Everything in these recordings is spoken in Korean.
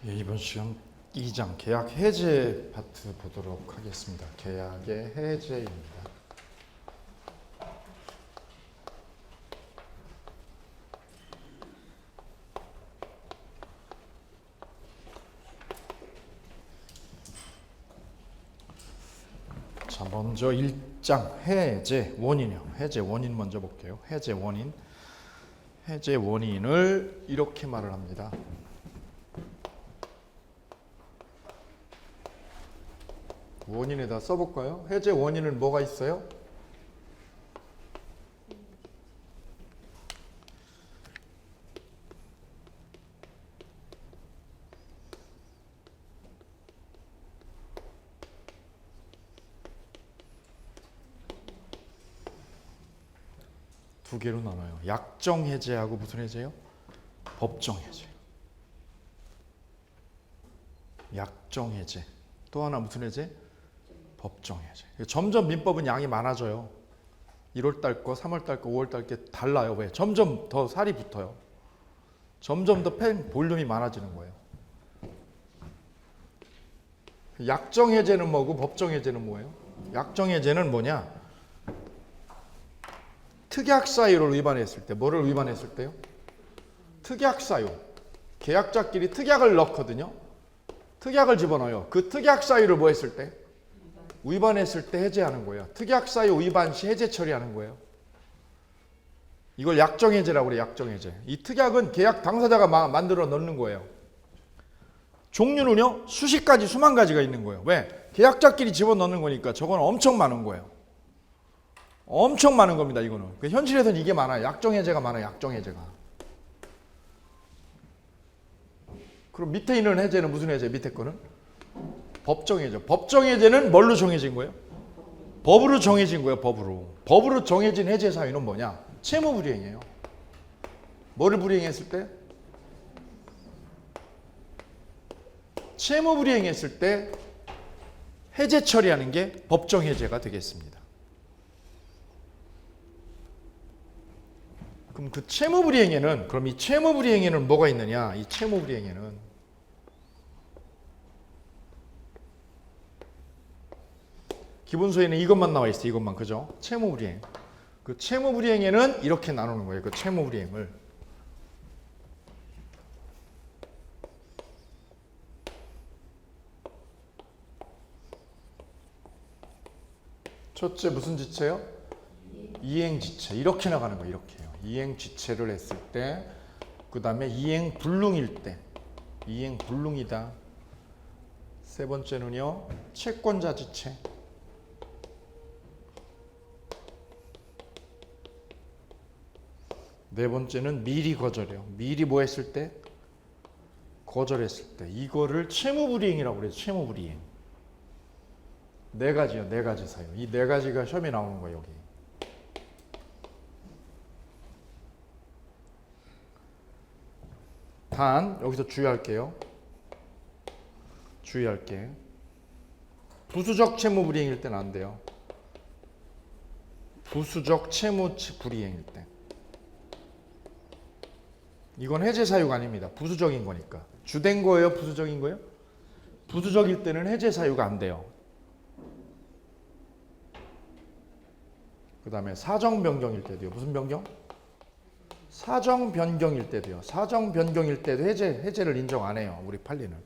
예, 이번 시간 2장 계약 해제 파트 보도록 하겠습니다. 계약의 해제입니다. 자, 먼저 1장 해제 원인이요. 해제 원인 먼저 볼게요. 해제 원인. 해제 원인을 이렇게 말을 합니다. 원인에다 써볼까요? 해제 원인은 뭐가 있어요? 두 개로 나눠요. 약정 해제하고 무슨 해제요? 법정 해제. 약정 해제. 또 하나 무슨 해제? 법정 해제. 점점 민법은 양이 많아져요. 1월 달 거, 3월 달 거, 5월 달 게 달라요. 왜? 점점 더 살이 붙어요. 점점 더 펜 볼륨이 많아지는 거예요. 약정 해제는 뭐고 법정 해제는 뭐예요? 약정 해제는 뭐냐? 특약 사유를 위반했을 때, 뭐를 위반했을 때요? 특약 사유. 계약자끼리 특약을 넣거든요. 특약을 집어넣어요. 그 특약 사유를 뭐 했을 때? 위반했을 때 해제하는 거예요. 특약 사유 위반 시 해제 처리하는 거예요. 이걸 약정 해제라고 그래요. 약정 해제. 이 특약은 계약 당사자가 만들어 넣는 거예요. 종류는요, 수십 가지, 수만 가지가 있는 거예요. 왜? 계약자끼리 집어넣는 거니까 저건 엄청 많은 거예요. 엄청 많은 겁니다, 이거는. 현실에서는 이게 많아요. 약정 해제가 많아요, 약정 해제가. 그럼 밑에 있는 해제는 무슨 해제? 밑에 거는? 법정 해제. 법정 해제는 뭘로 정해진 거예요? 법으로 정해진 거예요, 법으로. 법으로 정해진 해제 사유는 뭐냐? 채무 불이행이에요. 뭐를 불이행했을 때? 채무 불이행했을 때 해제 처리하는 게 법정 해제가 되겠습니다. 그럼 그 채무 불이행에는, 그럼 이 채무 불이행에는 뭐가 있느냐? 이 채무 불이행에는 기본소에는 이것만 나와 있어요. 이것만. 그죠? 채무 불이행. 그 채무 불이행에는 이렇게 나누는 거예요. 그 채무 불이행을. 첫째 무슨 지체요? 이행지체. 이렇게 나가는 거예요. 이렇게요. 이행지체를 했을 때, 그 다음에 이행불능일 때. 이행불능이다. 세 번째는요, 채권자 지체. 네 번째는 미리 거절이요. 미리 뭐 했을 때? 거절했을 때. 이거를 채무불이행이라고 그래요. 채무불이행. 네 가지요. 네 가지 사유. 이 네 가지가 시험에 나오는 거예요. 여기. 단 여기서 주의할게요. 주의할게. 부수적 채무 불이행일 때는 안 돼요. 부수적 채무 불이행일 때. 이건 해제 사유가 아닙니다. 부수적인 거니까. 주된 거예요? 부수적인 거예요? 부수적일 때는 해제 사유가 안 돼요. 그 다음에 사정 변경일 때도요. 무슨 변경? 사정 변경일 때도요. 사정 변경일 때도 해제를 인정 안 해요. 우리 판례는.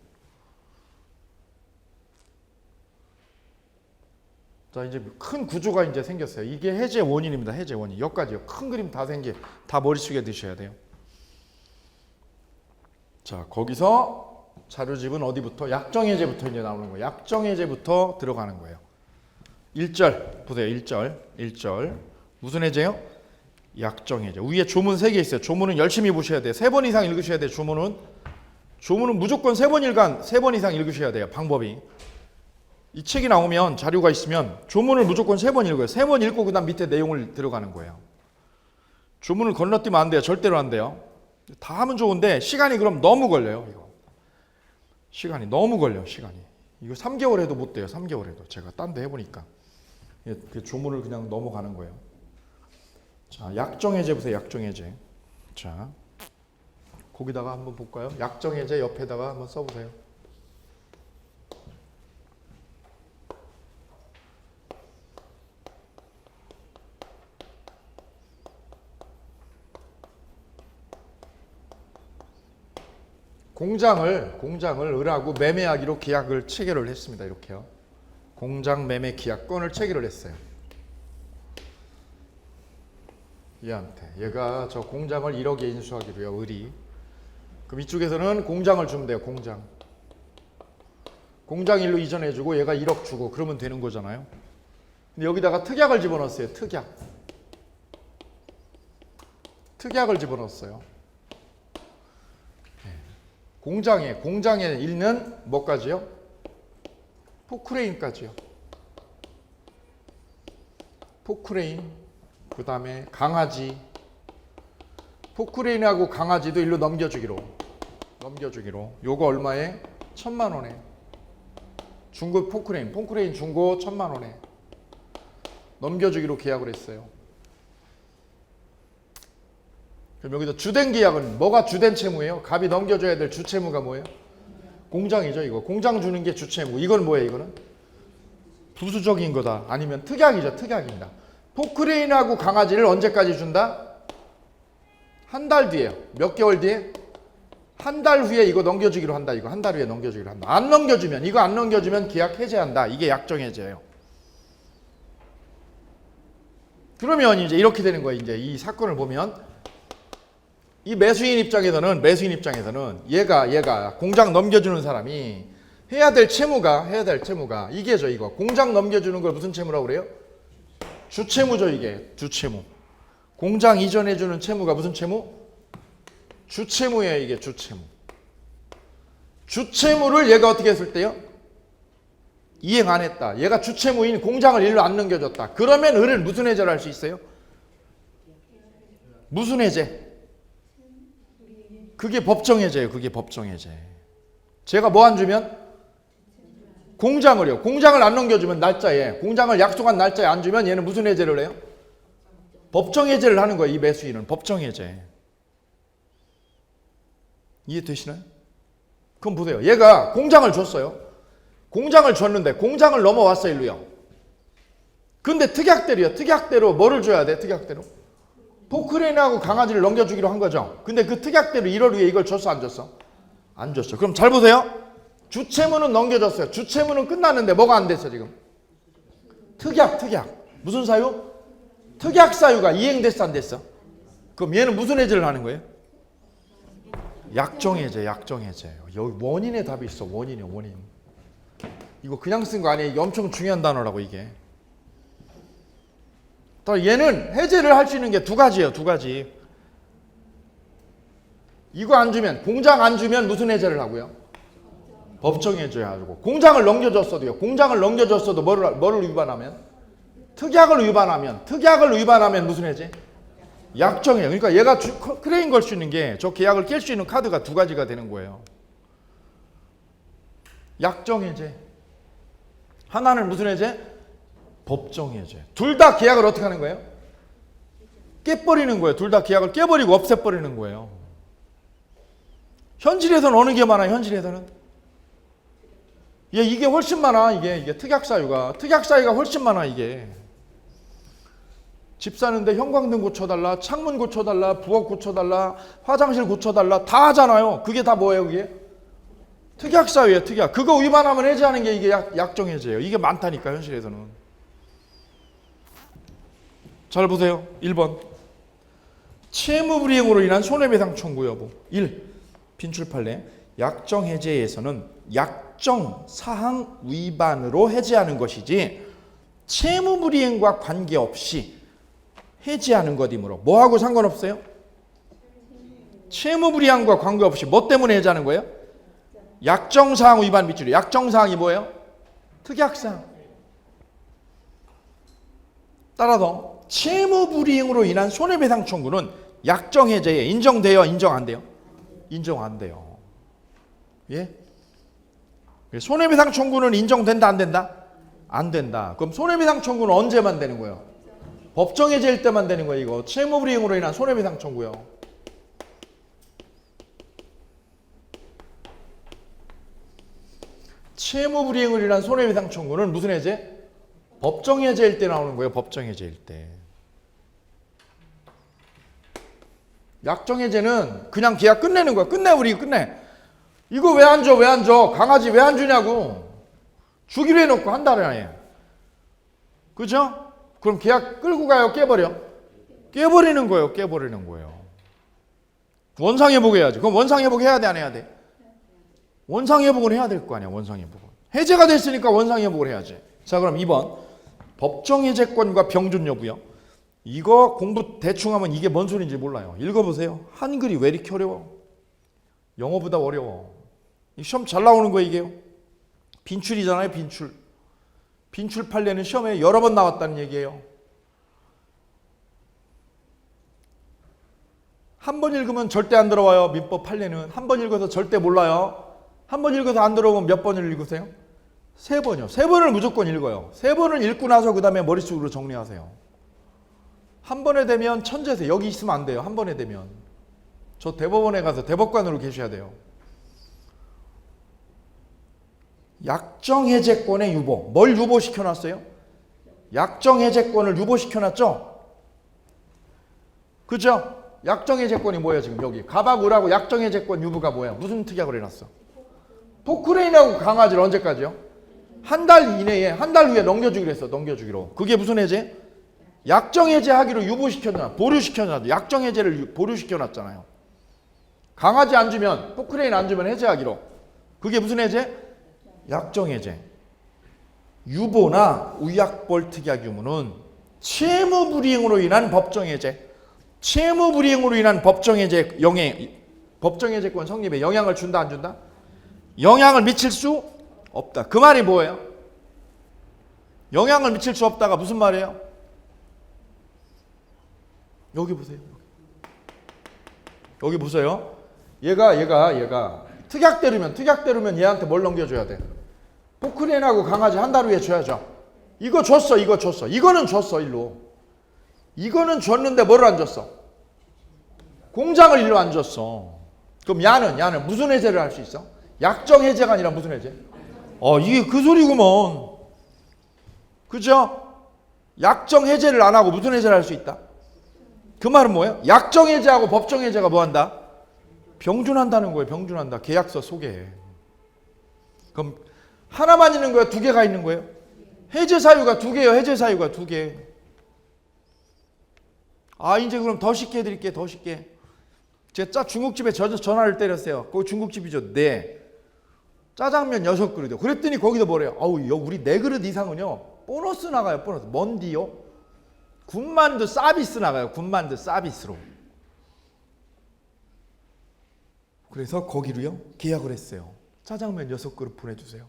자, 이제 큰 구조가 이제 생겼어요. 이게 해제 원인입니다. 해제 원인. 여기까지요. 큰 그림 다 머릿속에 드셔야 돼요. 자, 거기서 자료집은 어디부터? 약정해제부터 이제 나오는 거예요. 약정해제부터 들어가는 거예요. 1절 보세요. 1절 무슨 해제요? 약정해제. 위에 조문 3개 있어요. 조문은 열심히 보셔야 돼요. 3번 이상 읽으셔야 돼요. 조문은 무조건 3번 이상 읽으셔야 돼요. 방법이. 이 책이 나오면 자료가 있으면 조문을 무조건 3번 읽어요. 3번 읽고 그 다음 밑에 내용을 들어가는 거예요. 조문을 건너뛰면 안 돼요. 절대로 안 돼요. 다 하면 좋은데 시간이 그럼 너무 걸려요. 이거 시간이 너무 걸려요. 시간이. 이거 3개월 해도 못 돼요. 3개월 해도. 제가 딴 데 해보니까 그 조문을 그냥 넘어가는 거예요. 자, 약정해제 보세요. 약정해제. 자, 거기다가 한번 볼까요? 약정해제 옆에다가 한번 써보세요. 공장을 을하고 매매하기로 계약을 체결을 했습니다. 이렇게요. 공장 매매 계약권을 체결을 했어요. 얘한테. 얘가 저 공장을 1억에 인수하기로요. 을이. 그럼 이쪽에서는 공장을 주면 돼요. 공장 1로 이전해주고 얘가 1억 주고 그러면 되는 거잖아요. 근데 여기다가 특약을 집어넣었어요. 특약을 집어넣었어요. 공장에 있는 뭐까지요? 포크레인까지요. 포크레인, 그 다음에 강아지. 포크레인하고 강아지도 일로 넘겨주기로. 요거 얼마에? 1,000만 원에. 중고 포크레인 중고 1,000만 원에 넘겨주기로 계약을 했어요. 그럼 여기서 주된 계약은 뭐가 주된 채무예요? 갑이 넘겨줘야 될 주채무가 뭐예요? 공장이죠. 이거 공장 주는 게 주채무. 이건 뭐예요? 이거는 부수적인 거다. 아니면 특약이죠. 특약입니다. 포크레인하고 강아지를 언제까지 준다? 한 달 뒤에요. 몇 개월 뒤에? 한 달 후에 이거 넘겨주기로 한다. 이거 한 달 후에 넘겨주기로 한다. 안 넘겨주면 계약 해제한다. 이게 약정 해제예요. 그러면 이제 이렇게 되는 거예요. 이제 이 사건을 보면 이 매수인 입장에서는 얘가 공장 넘겨주는 사람이 해야 될 채무가 이게죠. 이거 공장 넘겨주는 걸 무슨 채무라고 그래요? 주채무죠. 이게 주채무. 공장 이전해주는 채무가 무슨 채무? 주채무예요. 이게 주채무. 주채무를 얘가 어떻게 했을 때요? 이행 안 했다. 얘가 주채무인 공장을 일로 안 넘겨줬다. 그러면 을을 무슨 해제를 할 수 있어요? 무슨 해제? 그게 법정해제예요. 그게 법정해제. 제가 뭐 안 주면? 공장을요. 공장을 안 넘겨주면 날짜에, 공장을 약속한 날짜에 안 주면 얘는 무슨 해제를 해요? 법정해제를 하는 거예요. 이 매수인은 법정해제. 이해되시나요? 그럼 보세요. 얘가 공장을 줬어요. 공장을 줬는데 공장을 넘어왔어 일로요. 근데 특약대로 뭐를 줘야 돼? 특약대로 포크레인하고 강아지를 넘겨주기로 한 거죠. 근데 그 특약대로 1월 후에 이걸 줬어 안 줬어? 안 줬어. 그럼 잘 보세요. 주채무는 넘겨줬어요. 주채무는 끝났는데 뭐가 안 됐어 지금? 특약. 무슨 사유? 특약 사유가 이행됐어 안 됐어? 그럼 얘는 무슨 해제를 하는 거예요? 약정해제. 여기 원인의 답이 있어. 원인. 이거 그냥 쓴 거 아니에요. 이게 엄청 중요한 단어라고 이게. 또 얘는 해제를 할 수 있는 게 두 가지예요. 이거 안 주면, 공장 안 주면 무슨 해제를 하고요? 법정 해제하고. 공장을 넘겨줬어도 뭐를 위반하면? 특약을 위반하면 무슨 해제? 약정이에요. 그러니까 얘가 크레인 걸 수 있는 게 저 계약을 깰 수 있는 카드가 두 가지가 되는 거예요. 약정 해제. 하나는 무슨 해제? 법정 해제. 둘 다 계약을 어떻게 하는 거예요? 깨버리는 거예요. 둘 다 계약을 깨버리고 없애버리는 거예요. 현실에서는 어느 게 많아요? 현실에서는 이게 훨씬 많아. 이게 특약 사유가 훨씬 많아. 이게 집 사는데 형광등 고쳐달라, 창문 고쳐달라, 부엌 고쳐달라, 화장실 고쳐달라 다 하잖아요. 그게 다 뭐예요? 그게 특약 사유예요. 특약. 그거 위반하면 해제하는 게 이게 약정 해제예요. 이게 많다니까 현실에서는. 잘 보세요. 1번. 채무불이행으로 인한 손해배상 청구 여부. 1. 빈출 판례. 약정 해제에서는 약정 사항 위반으로 해제하는 것이지 채무불이행과 관계없이 해제하는 것이므로 뭐하고 상관없어요? 채무불이행과 관계없이 뭐 때문에 해제하는 거예요? 약정 사항 위반 빗줄. 약정 사항이 뭐예요? 특약사항. 따라서 채무불이행으로 인한 손해배상 청구는 약정 해제에 인정돼요? 인정 안 돼요? 인정 안 돼요. 예? 손해배상 청구는 인정된다 안 된다? 안 된다. 그럼 손해배상 청구는 언제만 되는 거예요? 법정 해제일 때만 되는 거예요. 이거 채무불이행으로 인한 손해배상 청구요. 채무불이행을 인한 손해배상 청구는 무슨 해제? 법정해제일 때 나오는 거예요. 법정해제일 때. 약정해제는 그냥 계약 끝내는 거야. 끝내버리고 끝내. 이거 왜 안 줘? 왜 안 줘? 강아지 왜 안 주냐고. 주기로 해놓고 한 달 안에. 그죠? 그럼 계약 끌고 가요? 깨버려? 깨버리는 거예요. 깨버리는 거예요. 원상회복 해야지. 그럼 원상회복 해야 돼? 안 해야 돼? 원상회복은 해야 될 거 아니야. 원상회복은. 해제가 됐으니까 원상회복을 해야지. 자, 그럼 2번. 법정해제권과 병준 여부요. 이거 공부 대충 하면 이게 뭔 소리인지 몰라요. 읽어보세요. 한글이 왜 이렇게 어려워? 영어보다 어려워. 시험 잘 나오는 거예요, 이게요. 빈출이잖아요, 빈출. 빈출 판례는 시험에 여러 번 나왔다는 얘기예요. 한 번 읽으면 절대 안 들어와요. 민법 판례는. 한 번 읽어서 절대 몰라요. 한 번 읽어서 안 들어오면 몇 번을 읽으세요? 3번이요. 3번을 무조건 읽어요. 3번을 읽고 나서 그 다음에 머릿속으로 정리하세요. 한 번에 되면 천재세요. 여기 있으면 안 돼요. 한 번에 되면. 저 대법원에 가서 대법관으로 계셔야 돼요. 약정해제권의 유보. 뭘 유보시켜놨어요? 약정해제권을 유보시켜놨죠? 그죠? 약정해제권이 뭐예요 지금 여기? 가박을하고 약정해제권 유보가 뭐야? 무슨 특약을 해놨어? 포크레인하고 강아지를 언제까지요? 한 달 이내에, 한 달 후에 넘겨주기로 했어. 넘겨주기로. 그게 무슨 해제? 약정해제하기로 유보시켜놨, 보류시켜놨. 약정해제를 보류시켜놨잖아요. 강아지 안 주면, 포크레인 안 주면 해제하기로. 그게 무슨 해제? 약정해제. 유보나 우약벌 특약 유무는 채무불이행으로 인한 법정해제, 채무불이행으로 인한 법정해제 영향, 법정해제권 성립에 영향을 준다 안 준다? 영향을 미칠 수 없다. 그 말이 뭐예요? 영향을 미칠 수 없다가 무슨 말이에요? 여기 보세요. 여기 보세요. 얘가 특약대로면 얘한테 뭘 넘겨줘야 돼? 포크레인하고 강아지 한 달 후에 줘야죠. 이거 줬어. 이거는 줬어, 일로. 이거는 줬는데 뭐를 안 줬어? 공장을 일로 안 줬어. 그럼 야는 무슨 해제를 할 수 있어? 약정 해제가 아니라 무슨 해제? 이게 그 소리구먼. 그죠? 약정 해제를 안 하고 무슨 해제를 할 수 있다? 그 말은 뭐예요? 약정 해제하고 법정 해제가 뭐 한다? 병준한다는 거예요. 병준한다. 계약서 속에. 그럼 하나만 있는 거예요? 2개가 있는 거예요? 해제 사유가 2개예요. 해제 사유가 2개. 이제 그럼 더 쉽게 해드릴게요. 더 쉽게. 제가 중국집에 전화를 때렸어요. 거기 중국집이죠. 네. 짜장면 6그릇이요. 그랬더니 거기도 뭐래요? 우리 4그릇 이상은요. 보너스 나가요. 보너스. 뭔디요? 군만두 서비스 나가요. 군만두 서비스로. 그래서 거기로요. 계약을 했어요. 짜장면 6그릇 보내주세요.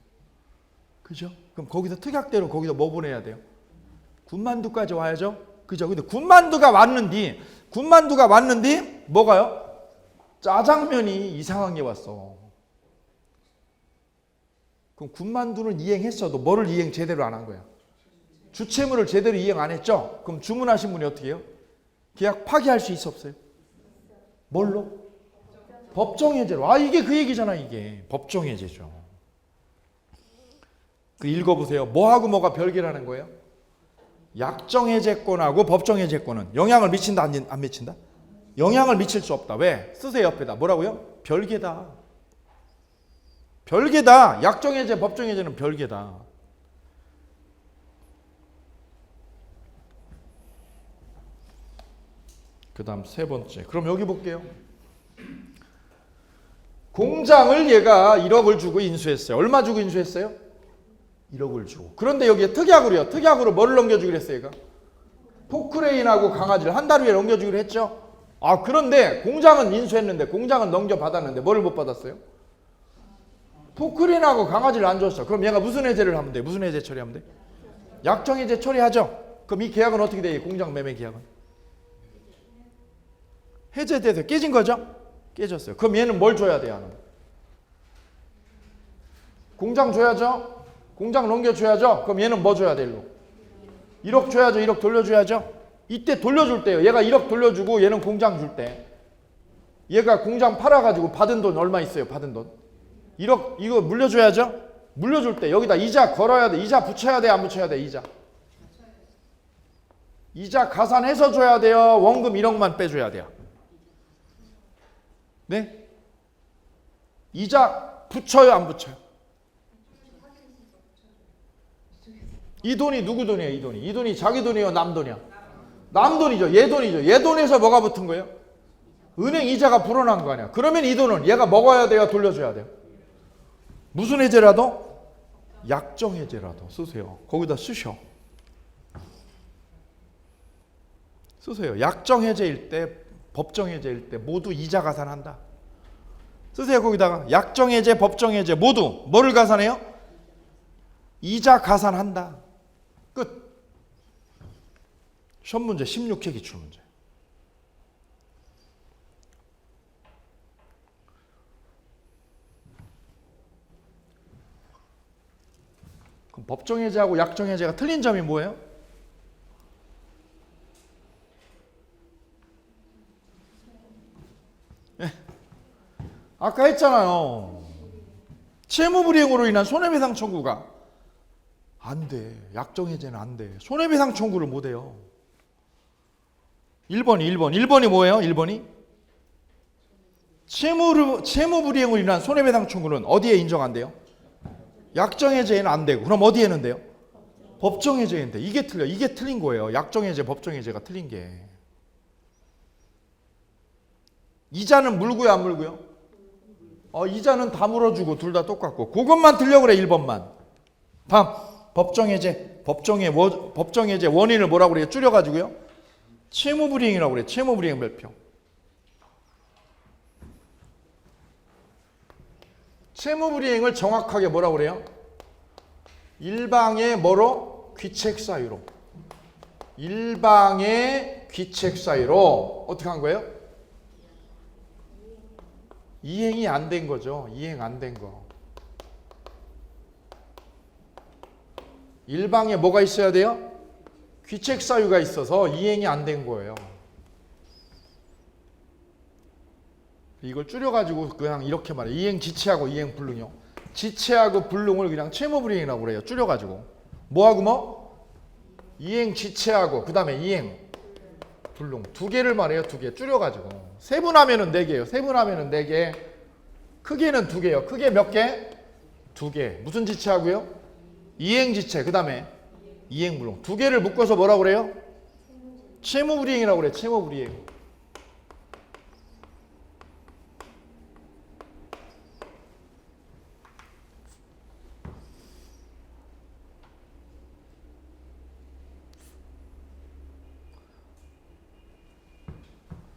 그죠? 그럼 거기서 특약대로 거기다 뭐 보내야 돼요? 군만두까지 와야죠? 그죠? 근데 군만두가 왔는데 뭐가요? 짜장면이 이상한 게 왔어. 그럼 군만두는 이행했어도 뭐를 이행 제대로 안 한 거야? 주채무를 제대로 이행 안 했죠? 그럼 주문하신 분이 어떻게 해요? 계약 파기할 수 있어 없어요? 뭘로? 법정해제로. 이게 그 얘기잖아. 이게 법정해제죠. 그 읽어보세요. 뭐하고 뭐가 별개라는 거예요? 약정해제권하고 법정해제권은 영향을 미친다 안 미친다? 영향을 미칠 수 없다. 왜? 쓰세요 옆에다. 뭐라고요? 별개다. 별개다. 약정해제, 법정해제는 별개다. 그 다음 3번째. 그럼 여기 볼게요. 공장을 얘가 1억을 주고 인수했어요. 얼마 주고 인수했어요? 1억을 주고. 그런데 여기에 특약으로요. 특약으로 뭐를 넘겨주기로 했어요, 얘가? 포크레인하고 강아지를 한 달 후에 넘겨주기로 했죠. 그런데 공장은 인수했는데, 공장은 넘겨받았는데 뭐를 못 받았어요? 포크레인하고 강아지를 안 줬어. 그럼 얘가 무슨 해제를 하면 돼? 무슨 해제 처리하면 돼? 약정해제 처리하죠. 그럼 이 계약은 어떻게 돼요? 공장 매매 계약은? 해제돼서 깨진 거죠? 깨졌어요. 그럼 얘는 뭘 줘야 돼요? 공장 줘야죠? 공장 넘겨줘야죠? 그럼 얘는 뭐 줘야 돼? 일로? 1억 줘야죠? 1억 돌려줘야죠? 이때 돌려줄 때요. 얘가 1억 돌려주고 얘는 공장 줄 때. 얘가 공장 팔아가지고 받은 돈 얼마 있어요? 받은 돈. 1억 이거 물려줘야죠? 물려줄 때 여기다 이자 걸어야 돼. 이자 붙여야 돼, 안 붙여야 돼? 이자 가산해서 줘야 돼요. 원금 1억만 빼줘야 돼요. 네? 이자 붙여요, 안 붙여요? 이 돈이 누구 돈이에요? 이 돈이 자기 돈이에요, 남 돈이야? 남 돈이죠. 얘 돈이죠. 얘 돈에서 뭐가 붙은 거예요? 은행 이자가 불어난 거 아니야. 그러면 이 돈은 얘가 먹어야 돼요, 돌려줘야 돼요? 무슨 해제라도? 약정 해제라도 쓰세요. 거기다 쓰셔. 쓰세요. 약정 해제일 때, 법정 해제일 때 모두 이자 가산한다. 쓰세요. 거기다가 약정 해제, 법정 해제 모두 뭐를 가산해요? 이자 가산한다. 끝. 시험 문제 16회 기출 문제. 그럼 법정 해제하고 약정 해제가 틀린 점이 뭐예요? 네. 아까 했잖아요. 채무불이행으로 인한 손해배상 청구가 안 돼. 약정 해제는 안 돼. 손해배상 청구를 못 해요. 1번이 뭐예요? 1번이 채무불이행으로 인한 손해배상 청구는 어디에 인정 안 돼요? 약정 해제에는 안 되고. 그럼 어디에는 돼요? 법정 해제인데. 이게 틀려. 이게 틀린 거예요. 약정 해제, 법정 해제가 틀린 게. 이자는 물고요, 안 물고요? 이자는 다 물어주고 둘 다 똑같고. 그것만 틀려 그래, 1번만. 다음 법정 해제. 법정 해제 원인을 뭐라고 그래요? 줄여가지고요. 채무불이행이라고 그래요. 채무불이행 별표. 채무불이행을 정확하게 뭐라고 그래요? 일방의 뭐로? 귀책 사유로. 일방의 귀책 사유로 어떻게 한 거예요? 이행이 안 된 거죠. 이행 안 된 거. 일방에 뭐가 있어야 돼요? 귀책 사유가 있어서 이행이 안 된 거예요. 이걸 줄여가지고 그냥 이렇게 말해요. 이행 지체하고 이행 불능이요. 지체하고 불능을 그냥 채무불이행이라고 그래요. 줄여가지고. 뭐하고 뭐? 이행 지체하고 그 다음에 이행 불능. 두 개를 말해요. 두 개. 줄여가지고. 세분하면은 4개예요. 세분하면은 4개. 크게는 2개예요. 크게 몇 개? 2개. 무슨 지체하고요? 이행 지체. 그 다음에 이행 불능. 2개를 묶어서 뭐라고 그래요? 채무불이행이라고 그래요. 채무불이행.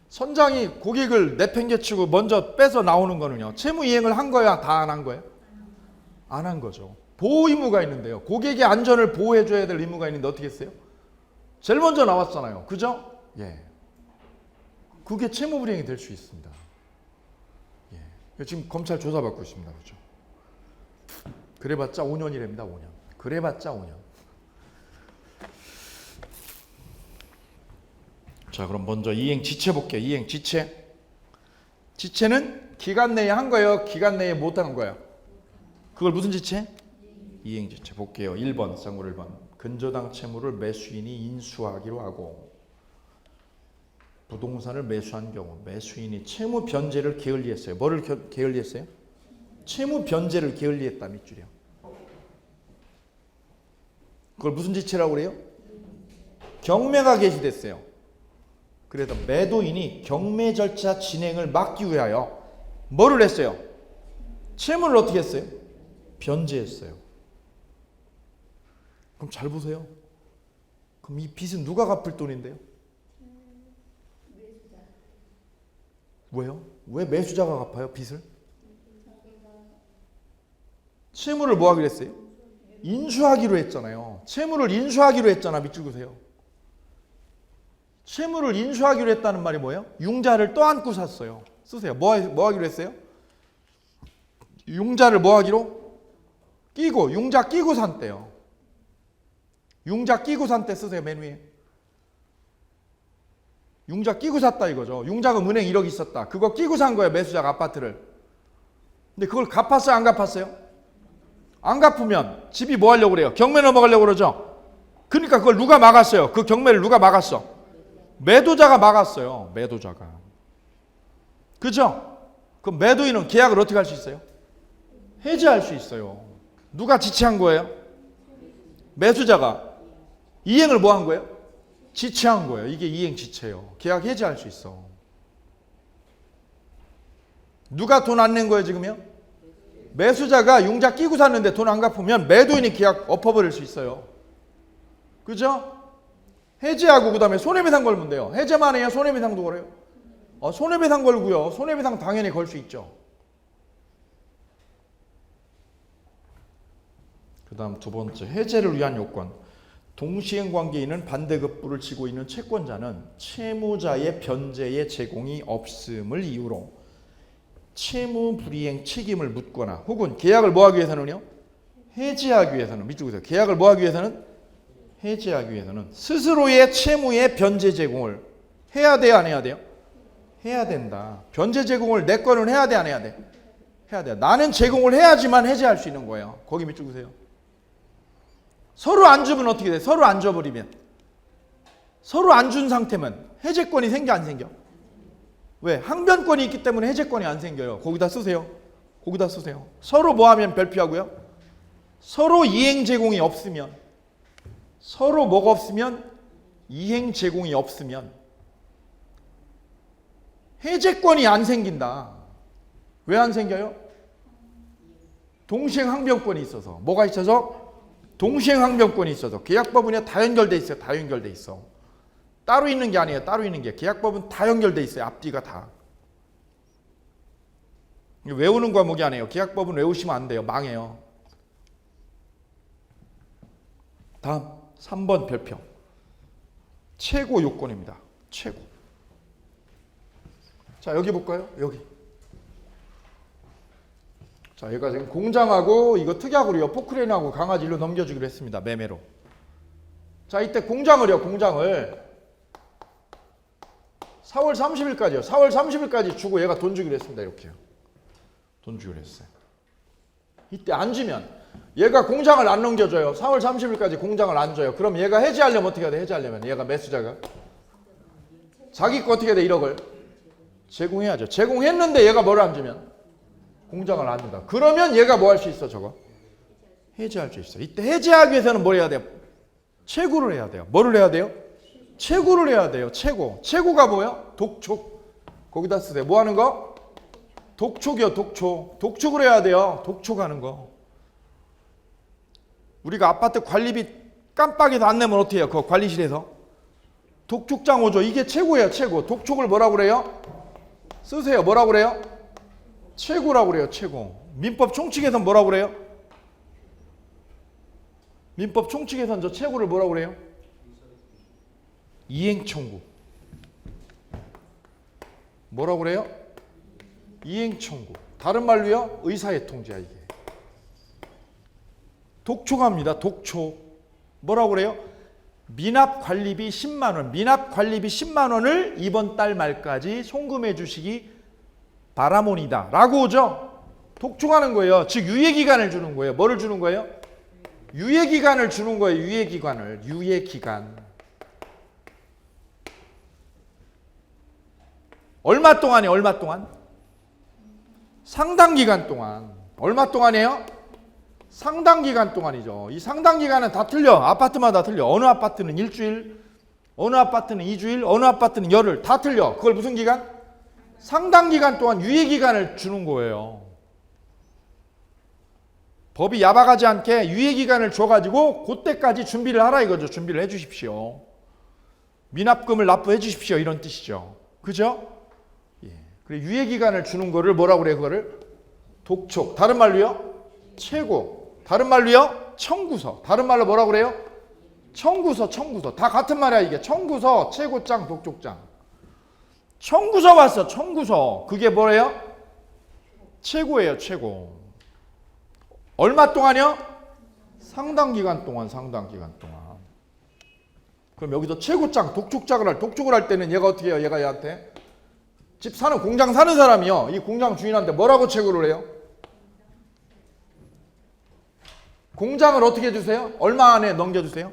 선장이 고객을 내팽개치고 먼저 빼서 나오는 거는요. 채무 이행을 한 거야? 다 안 한 거예요? 안 한 거죠. 보호 의무가 있는데요. 고객의 안전을 보호해줘야 될 의무가 있는데 어떻게 했어요? 제일 먼저 나왔잖아요. 그죠? 예. 그게 채무불이행이 될 수 있습니다. 예. 지금 검찰 조사받고 있습니다. 그죠? 그래봤자 5년이랍니다. 5년. 그래봤자 5년. 자, 그럼 먼저 이행 지체 볼게요. 이행 지체. 지체는 기간 내에 한 거예요? 기간 내에 못 한 거예요? 그걸 무슨 지체? 이행 지체. 볼게요. 1번, 쌍구 1번. 근저당 채무를 매수인이 인수하기로 하고 부동산을 매수한 경우 매수인이 채무 변제를 게을리했어요. 뭐를 게을리했어요? 채무 변제를 게을리했다. 밑줄이요. 그걸 무슨 지체라고 그래요? 경매가 개시됐어요. 그래서 매도인이 경매 절차 진행을 막기 위하여 뭐를 했어요? 채무를 어떻게 했어요? 변제했어요. 그럼 잘 보세요. 그럼 이 빚은 누가 갚을 돈인데요? 매수자. 왜요? 왜 매수자가 갚아요? 빚을? 채무를 뭐 하기로 했어요? 인수하기로 했잖아요. 채무를 인수하기로 했잖아. 밑줄 그세요. 채무를 인수하기로 했다는 말이 뭐예요? 융자를 떠안고 샀어요. 쓰세요. 뭐 하기로 했어요? 융자를 뭐 하기로? 끼고, 융자 끼고 산대요. 융자 끼고 산대 쓰세요. 맨 위에. 융자 끼고 샀다 이거죠. 융자금 은행 1억 있었다. 그거 끼고 산 거예요. 매수자가 아파트를. 근데 그걸 갚았어요? 안 갚았어요? 안 갚으면 집이 뭐 하려고 그래요? 경매 넘어가려고 그러죠. 그러니까 그걸 누가 막았어요? 그 경매를 누가 막았어? 매도자가 막았어요. 매도자가. 그죠? 그 매도인은 계약을 어떻게 할 수 있어요? 해지할 수 있어요. 누가 지체한 거예요? 매수자가. 이행을 뭐 한 거예요? 지체한 거예요. 이게 이행 지체예요. 계약 해지할 수 있어. 누가 돈 안 낸 거예요 지금요? 매수자가 융자 끼고 샀는데 돈 안 갚으면 매도인이 계약 엎어버릴 수 있어요. 그죠? 해지하고 그 다음에 손해배상 걸면 돼요. 해제만 해요? 손해배상도 걸어요? 손해배상 걸고요. 손해배상 당연히 걸 수 있죠. 그 다음 두 번째, 해제를 위한 요건. 동시행관계인은 반대급부를 지고 있는 채권자는 채무자의 변제의 제공이 없음을 이유로 채무 불이행 책임을 묻거나 혹은 계약을 뭐하기 위해서는요? 해지하기 위해서는, 밑줄 그세요. 계약을 뭐하기 위해서는? 해지하기 위해서는 스스로의 채무의 변제 제공을 해야 돼요, 안 해야 돼요? 해야 된다. 변제 제공을 내 거는 해야 돼, 안 해야 돼? 해야 돼. 나는 제공을 해야지만 해지할 수 있는 거예요. 거기 밑줄 그세요. 서로 안 주면 어떻게 돼? 서로 안 줘버리면, 서로 안 준 상태면 해제권이 생겨 안 생겨? 왜? 항변권이 있기 때문에 해제권이 안 생겨요. 거기다 쓰세요. 거기다 쓰세요. 서로 뭐 하면 별표하고요? 서로 이행 제공이 없으면, 서로 뭐가 없으면? 이행 제공이 없으면 해제권이 안 생긴다. 왜 안 생겨요? 동시행 항변권이 있어서. 뭐가 있어서? 동시행 항변권이 있어서. 계약법은요 다 연결돼 있어요. 다 연결돼 있어. 따로 있는 게 아니에요. 따로 있는 게. 계약법은 다 연결돼 있어요. 앞뒤가 다. 외우는 과목이 아니에요. 계약법은 외우시면 안 돼요. 망해요. 다음 3번 별표. 최고 요건입니다. 최고. 자, 여기 볼까요? 여기. 자, 얘가 지금 공장하고 이거 특약으로요. 포크레인하고 강아지 일로 넘겨주기로 했습니다. 매매로. 자, 이때 공장을요. 공장을 4월 30일까지요. 4월 30일까지 주고 얘가 돈 주기로 했습니다. 이렇게요. 돈 주기로 했어요. 이때 안 주면 얘가 공장을 안 넘겨줘요. 4월 30일까지 공장을 안 줘요. 그럼 얘가 해지하려면 어떻게 해야 돼? 해지하려면 얘가 매수자가 자기 거 어떻게 해야 돼? 1억을 제공해야죠. 제공했는데 얘가 뭘 안 주면 공장을 안 준다. 그러면 얘가 뭐 할 수 있어? 저거 해지할 수 있어. 이때 해지하기 위해서는 뭘 해야 돼요? 채굴을 해야 돼요. 뭐를 해야 돼요? 채굴을 해야 돼요. 채고. 채고가 뭐야? 독촉. 거기다 쓰세요. 뭐 하는 거? 독촉이요. 독촉. 독촉을 해야 돼요. 독촉하는 거. 우리가 아파트 관리비 깜빡이도 안 내면 어떻게 해요? 그 관리실에서 독촉장 오죠. 이게 최고예요. 최고. 독촉을 뭐라고 그래요? 쓰세요. 뭐라고 그래요? 최고라고 그래요. 최고. 민법 총칙에선 뭐라고 그래요? 민법 총칙에선 저 최고를 뭐라고 그래요? 이행청구. 뭐라고 그래요? 이행청구. 다른 말로요? 의사의 통지야 이게. 독촉합니다. 독촉. 뭐라고 그래요? 미납관리비 10만 원. 미납관리비 10만 원을 이번 달 말까지 송금해 주시기 바라모니다. 라고 오죠? 독촉하는 거예요. 즉 유예기간을 주는 거예요. 뭐를 주는 거예요? 유예기간을 주는 거예요. 유예기간을. 유예기간. 얼마 동안이에요? 얼마 동안? 상당 기간 동안. 얼마 동안이에요? 상당 기간 동안이죠. 이 상당 기간은 다 틀려. 아파트마다 틀려. 어느 아파트는 일주일, 어느 아파트는 2주일, 어느 아파트는 열흘. 다 틀려. 그걸 무슨 기간? 상당 기간 동안 유예 기간을 주는 거예요. 법이 야박하지 않게 유예 기간을 줘가지고 그때까지 준비를 하라 이거죠. 준비를 해주십시오. 미납금을 납부해 주십시오. 이런 뜻이죠. 그죠? 예. 그리고 유예 기간을 주는 거를 뭐라고 그래요? 그거를 독촉. 다른 말로요? 최고. 다른 말로요? 청구서. 다른 말로 뭐라고 그래요? 청구서, 청구서. 다 같은 말이야 이게. 청구서, 최고장, 독촉장. 청구서 왔어. 청구서. 그게 뭐래요? 최고예요. 최고. 얼마 동안이요? 상당 기간 동안. 상당 기간 동안. 그럼 여기서 최고장, 독촉을 할 때는 얘가 어떻게 해요? 얘가 얘한테 집 사는 공장 사는 사람이요. 이 공장 주인한테 뭐라고 최고를 해요? 공장을 어떻게 해주세요? 얼마 안에 넘겨주세요?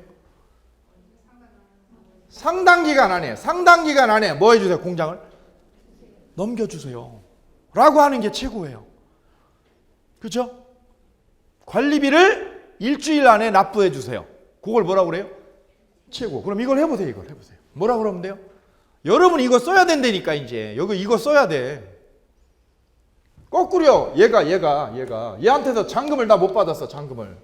상당 기간 안에, 상당 기간 안에 뭐 해주세요? 공장을 넘겨주세요 라고 하는 게 최고예요. 그죠? 관리비를 일주일 안에 납부해 주세요. 그걸 뭐라고 그래요? 최고. 그럼 이걸 해보세요. 이걸 해보세요. 뭐라고 그러면 돼요? 여러분 이거 써야 된다니까. 이제 여기 이거 써야 돼. 거꾸로요. 얘가 얘한테서 잔금을 다 못 받았어. 잔금을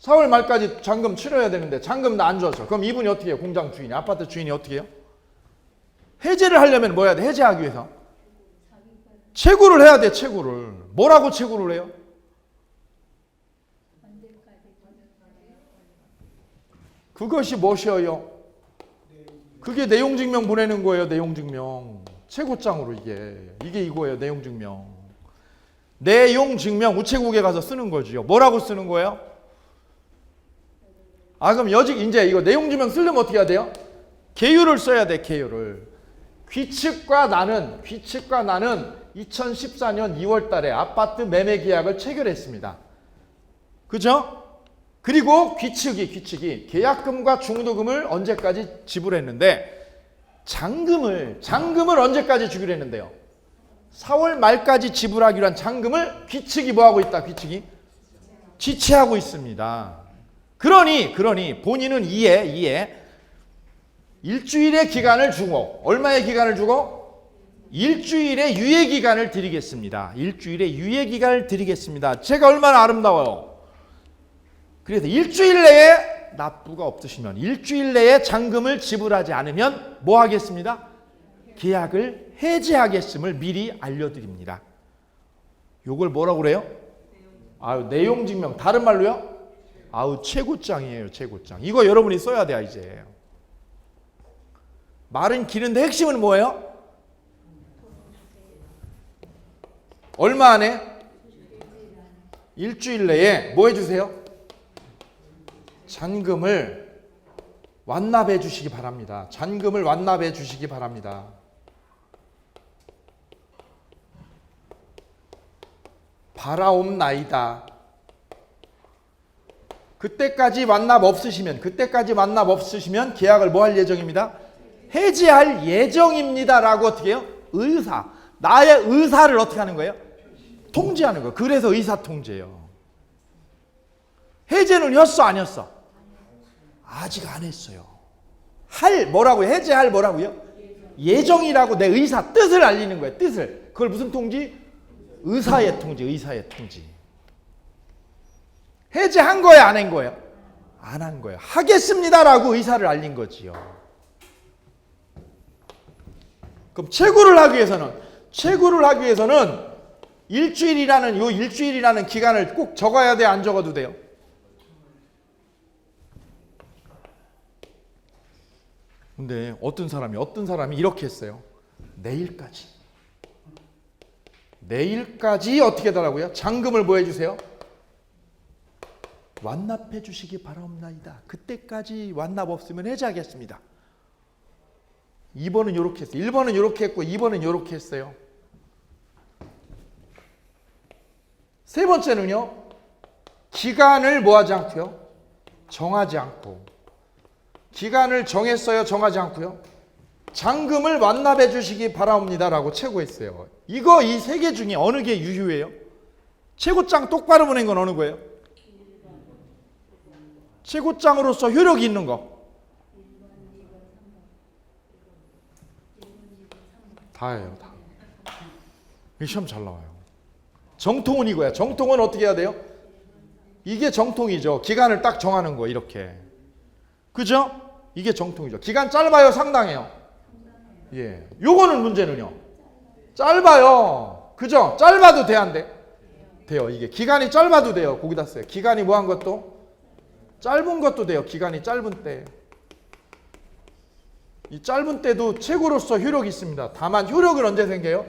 4월 말까지 잔금 치러야 되는데 잔금 다 안 줬어. 그럼 이분이 어떻게 해요? 공장 주인이, 아파트 주인이 어떻게 해요? 해제를 하려면 뭐 해야 돼? 해제하기 위해서 채굴을 해야 돼. 채굴을. 뭐라고 채굴을 해요? 그것이 무엇이에요? 그게 내용증명 보내는 거예요. 내용증명. 최고장으로 이게 이거예요. 내용증명. 내용증명 우체국에 가서 쓰는 거지요. 뭐라고 쓰는 거예요? 그럼 이제 이거 내용증명 쓰려면 어떻게 해야 돼요? 계율을 써야 돼. 계율을. 귀측과 나는 2014년 2월 달에 아파트 매매 계약을 체결했습니다. 그죠? 그리고 귀측이 계약금과 중도금을 언제까지 지불했는데 잔금을 언제까지 주기로 했는데요? 4월 말까지 지불하기로 한 잔금을 귀측이 뭐하고 있다? 귀측이 지체하고 있습니다. 그러니 본인은 이에 일주일의 기간을 주고, 얼마의 기간을 주고? 일주일의 유예 기간을 드리겠습니다. 일주일의 유예 기간을 드리겠습니다. 제가 얼마나 아름다워요. 그래서 일주일 내에 납부가 없으시면, 일주일 내에 잔금을 지불하지 않으면 뭐 하겠습니다? 계약을 해지하겠음을 미리 알려드립니다. 요걸 뭐라고 그래요? 내용증명. 다른 말로요? 최고장이에요. 최고장. 이거 여러분이 써야 돼요. 이제 말은 기는데 핵심은 뭐예요? 얼마 안에? 일주일 내에 뭐 해주세요? 잔금을 완납해 주시기 바랍니다. 잔금을 완납해 주시기 바랍니다. 바라옵나이다. 그때까지 완납 없으시면 계약을 뭐 할 예정입니다? 해지할 예정입니다. 라고 어떻게 해요? 나의 의사를 어떻게 하는 거예요? 통지하는 거예요. 그래서 의사통지예요. 해제는 했어, 안 했어? 아직 안 했어요. 뭐라고요? 해제할 뭐라고요? 예정이라고 내 의사, 뜻을 알리는 거예요. 뜻을. 그걸 무슨 통지? 의사의 통지. 해제한 거예요, 안 한 거예요? 안 한 거예요. 하겠습니다라고 의사를 알린 거지요. 그럼 채굴을 하기 위해서는 일주일이라는 기간을 꼭 적어야 돼요, 안 적어도 돼요? 근데 어떤 사람이 이렇게 했어요. 내일까지 어떻게 해달라고요? 잔금을 뭐 해주세요? 완납해 주시기 바랍니다. 그때까지 완납 없으면 해지하겠습니다. 2번은 이렇게 했어요. 1번은 이렇게 했고 2번은 이렇게 했어요. 세 번째는요. 기간을 뭐 하지 않고요? 정하지 않고. 기간을 정했어요? 정하지 않고요? 잔금을 완납해 주시기 바랍니다. 라고 최고했어요. 이 세 개 중에 어느 게 유효해요? 최고장 똑바로 보낸 건 어느 거예요? 최고장으로서 효력이 있는 거. 다예요. 다. 시험 잘 나와요. 정통은 이거야. 정통은 어떻게 해야 돼요? 이게 정통이죠. 기간을 딱 정하는 거 이렇게. 그죠? 이게 정통이죠. 기간 짧아요? 상당해요? 예. 요거는 문제는요. 짧아요. 그죠? 짧아도 돼, 안 돼? 돼요. 이게 기간이 짧아도 돼요. 거기다 써요. 기간이 뭐 한 것도? 짧은 것도 돼요. 기간이 짧은 때. 이 짧은 때도 최고로서 효력이 있습니다. 다만 효력은 언제 생겨요?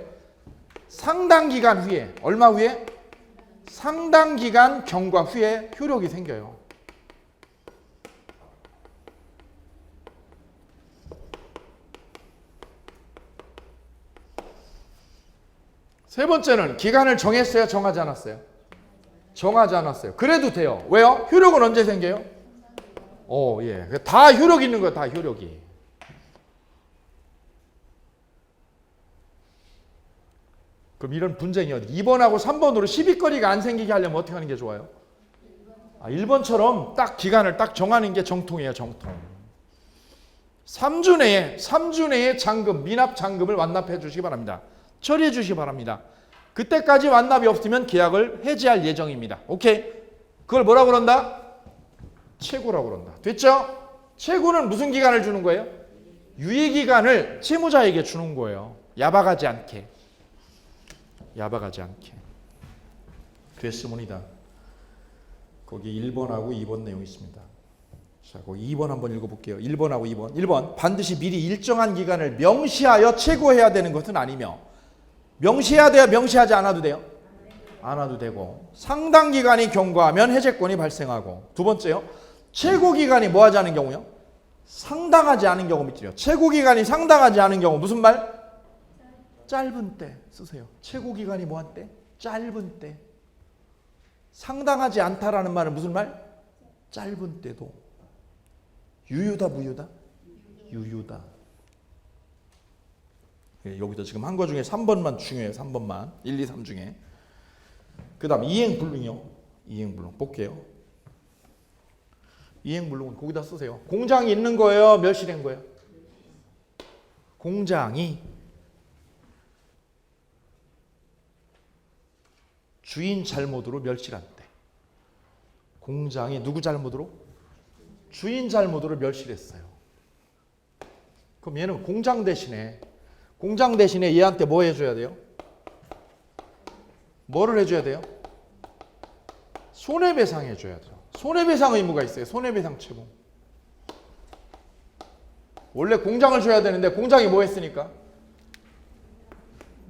상당 기간 후에. 얼마 후에? 상당 기간 경과 후에 효력이 생겨요. 세 번째는 기간을 정했어요? 정하지 않았어요? 정하지 않았어요. 그래도 돼요. 왜요? 효력은 언제 생겨요? 예. 다 효력 있는 거예요. 다 효력이. 그럼 이런 분쟁이 2번하고 3번으로 시비거리가 안 생기게 하려면 어떻게 하는 게 좋아요? 1번처럼 딱 기간을 딱 정하는 게 정통이에요. 정통. 3주 내에 잔금, 미납 잔금을 완납해 주시기 바랍니다. 처리해 주시기 바랍니다. 그때까지 완납이 없으면 계약을 해지할 예정입니다. 오케이? 그걸 뭐라고 그런다? 채고라고 그런다. 됐죠? 채고는 무슨 기간을 주는 거예요? 유예기간을 채무자에게 주는 거예요. 야박하지 않게. 야박하지 않게. 됐습니다. 거기 1번하고 2번 내용이 있습니다. 자, 거기 2번 한번 읽어볼게요. 1번하고 2번. 1번, 반드시 미리 일정한 기간을 명시하여 채고해야 되는 것은 아니며, 명시해야 돼요? 명시하지 않아도 돼요? 안 와도 되고, 상당 기간이 경과하면 해제권이 발생하고, 두 번째요, 최고 기간이 뭐 하지 않은 경우요? 상당하지 않은 경우 밑줄이요. 최고 기간이 상당하지 않은 경우 무슨 말? 짧은 때 쓰세요. 최고 기간이 뭐한 때? 짧은 때. 상당하지 않다라는 말은 무슨 말? 짧은 때도. 유유다 무유다? 유유다. 여기서 지금 한 거 중에 3번만 중요해요. 3번만. 1, 2, 3 중에. 그 다음 이행불능이요. 이행불능 볼게요. 이행불능은 거기다 쓰세요. 공장이 있는 거예요? 멸실된 거예요? 공장이 주인 잘못으로 멸실한 때. 공장이 누구 잘못으로? 주인 잘못으로 멸실했어요. 그럼 얘는 공장 대신에 얘한테 뭐 해줘야 돼요? 뭐를 해줘야 돼요? 손해배상 해줘야 돼요. 손해배상 의무가 있어요. 손해배상 채무. 원래 공장을 줘야 되는데 공장이 뭐 했으니까?